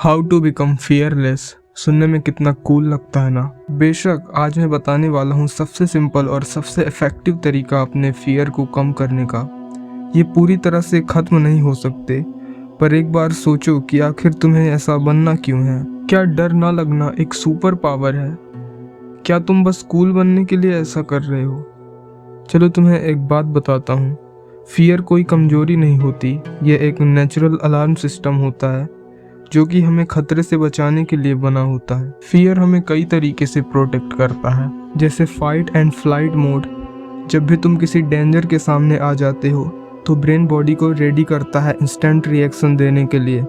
How to become fearless. सुनने में कितना कूल लगता है ना। बेशक आज मैं बताने वाला हूँ सबसे सिंपल और सबसे इफेक्टिव तरीका अपने फियर को कम करने का। ये पूरी तरह से खत्म नहीं हो सकते, पर एक बार सोचो कि आखिर तुम्हें ऐसा बनना क्यों है। क्या डर ना लगना एक सुपर पावर है? क्या तुम बस कूल बनने के लिए ऐसा कर रहे हो? चलो तुम्हें एक बात बताता हूँ। फियर कोई कमजोरी नहीं होती, ये एक नेचुरल अलार्म सिस्टम होता है जो कि हमें खतरे से बचाने के लिए बना होता है। फियर हमें कई तरीके से प्रोटेक्ट करता है, जैसे फाइट एंड फ्लाइट मोड। जब भी तुम किसी डेंजर के सामने आ जाते हो तो ब्रेन बॉडी को रेडी करता है इंस्टेंट रिएक्शन देने के लिए।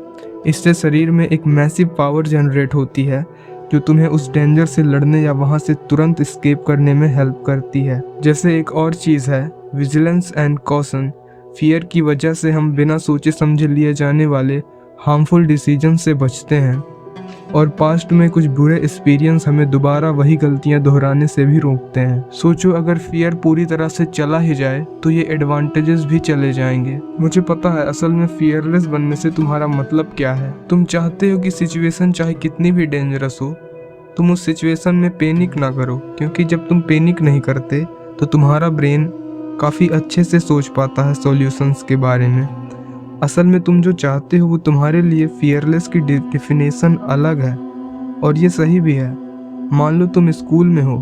इससे शरीर में एक मैसिव पावर जनरेट होती है जो तुम्हें उस डेंजर से लड़ने या वहां से तुरंत एस्केप करने में हेल्प करती है। जैसे एक और चीज़ है विजिलेंस एंड कॉशन। फियर की वजह से हम बिना सोचे समझे लिए जाने वाले हार्मफुल डिसीजन से बचते हैं और पास्ट में कुछ बुरे एक्सपीरियंस हमें दोबारा वही गलतियां दोहराने से भी रोकते हैं। सोचो अगर फियर पूरी तरह से चला ही जाए तो ये एडवांटेजेस भी चले जाएंगे। मुझे पता है असल में फियरलेस बनने से तुम्हारा मतलब क्या है। तुम चाहते हो कि सिचुएशन चाहे कितनी भी डेंजरस हो, तुम उस सिचुएशन में पैनिक ना करो, क्योंकि जब तुम पैनिक नहीं करते तो तुम्हारा ब्रेन काफ़ी अच्छे से सोच पाता है सॉल्यूशंस के बारे में। असल में तुम जो चाहते हो वो तुम्हारे लिए फियरलेस की डेफिनेशन अलग है, और ये सही भी है। मान लो तुम स्कूल में हो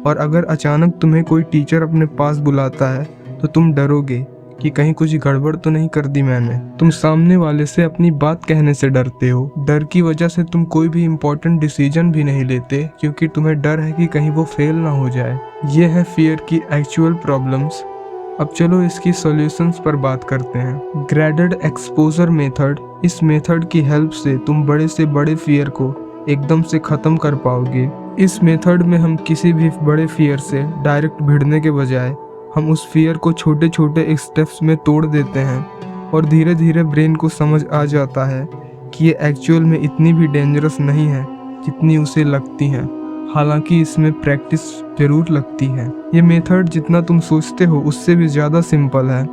और अगर अचानक तुम्हें कोई टीचर अपने पास बुलाता है तो तुम डरोगे कि कहीं कुछ गड़बड़ तो नहीं कर दी मैंने। तुम सामने वाले से अपनी बात कहने से डरते हो। डर की वजह से तुम कोई भी इम्पोर्टेंट डिसीजन भी नहीं लेते, क्योंकि तुम्हें डर है कि कहीं वो फेल ना हो जाए। ये है फियर की एक्चुअल प्रॉब्लम्स। अब चलो इसकी सॉल्यूशंस पर बात करते हैं। Graded exposure method. इस मेथड की हेल्प से तुम बड़े से बड़े फियर को एकदम से ख़त्म कर पाओगे। इस मेथड में हम किसी भी बड़े फियर से डायरेक्ट भिड़ने के बजाय हम उस फियर को छोटे छोटे स्टेप्स में तोड़ देते हैं और धीरे धीरे ब्रेन को समझ आ जाता है कि ये एक्चुअल में इतनी भी डेंजरस नहीं है जितनी उसे लगती है। हालांकि इसमें प्रैक्टिस जरूर लगती है। ये मेथड जितना तुम सोचते हो उससे भी ज़्यादा सिंपल है।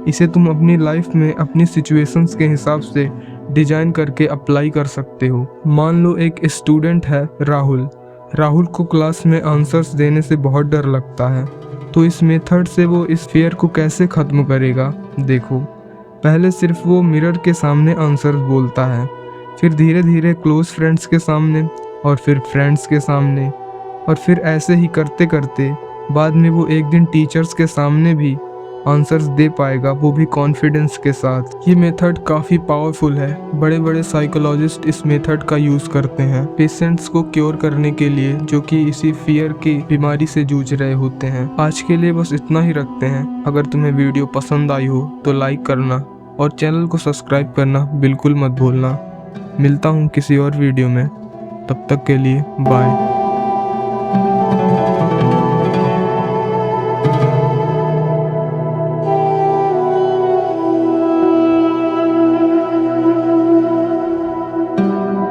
इसे तुम अपनी लाइफ में अपनी सिचुएशंस के हिसाब से डिजाइन करके अप्लाई कर सकते हो। मान लो एक स्टूडेंट है राहुल। राहुल को क्लास में आंसर्स देने से बहुत डर लगता है, तो इस मेथड से वो इस फियर को कैसे ख़त्म करेगा। देखो, पहले सिर्फ वो मिरर के सामने आंसर्स बोलता है, फिर धीरे धीरे क्लोज फ्रेंड्स के सामने, और फिर फ्रेंड्स के सामने, और फिर ऐसे ही करते करते बाद में वो एक दिन टीचर्स के सामने भी आंसर्स दे पाएगा, वो भी कॉन्फिडेंस के साथ। ये मेथड काफ़ी पावरफुल है। बड़े बड़े साइकोलॉजिस्ट इस मेथड का यूज़ करते हैं पेशेंट्स को क्योर करने के लिए जो कि इसी फियर की बीमारी से जूझ रहे होते हैं। आज के लिए बस इतना ही रखते हैं। अगर तुम्हें वीडियो पसंद आई हो तो लाइक करना और चैनल को सब्सक्राइब करना बिल्कुल मत भूलना। मिलता हूँ किसी और वीडियो में, तब तक के लिए बाय।